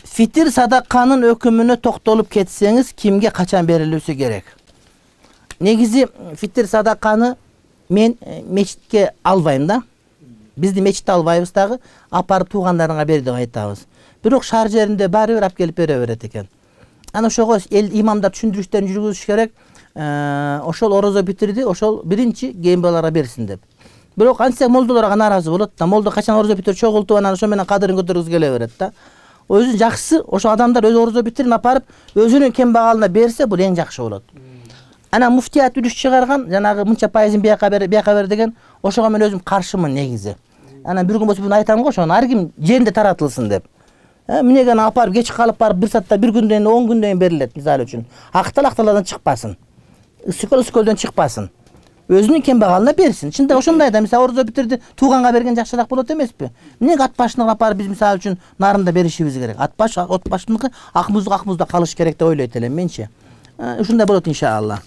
Fitir sadakанын өкүмүнө токтолуп кетсеңиz, kimge качан берилүүsü керек? Негизи фитир садаканы мен мечитке албайм да. Бизди мечитте албайбыз дагы, апарып туугандарыңа бер деп айтабыз. Бирок шаар жеринде баары бир алып келип бере берет экен. Ана ошого эл имамдар түшүндүрүштөрүн жүргүзүш керек. Ошол орозо битирди, ошол биринчи кийин баларга берсин деп. Бирок антсе молдолорго наразы болот да. Молдо качан орозо битирип чогултуп анан ошо менен кадырын көтөргүзү келе берет да. Өзү жакшысы ошо адамдар өз орозо битирин апарып өзүнүн кембагалына берсе, бул эң жакшы болот. Ана муфтият үрүш чыгарган, жанагы мынча пайызын бияка бер деген, ошого мен өзүм каршымын негизи. Ана бир күн болсо буну айтам го, ошону ар ким жеринде таратылсын деп. Мынеген апарып кеч калып барып бир саатта, бир күндөн 10 күндөн берилет мисалы үчүн. Акталардан чыкпасын. Үскөлдөн чыкпасын. Өзүнүн кембагалына берсин. Чында ошондой да, мисалы орозо битирди, тууганга берген жакшыраак болот эмеспи? Эмнеге ат башына апарып биз мисалы үчүн нарында беришибиз керек? Ат башыныкы ак музда калыш керек деп ойлойт элем менчи. Ушундай болот иншалла.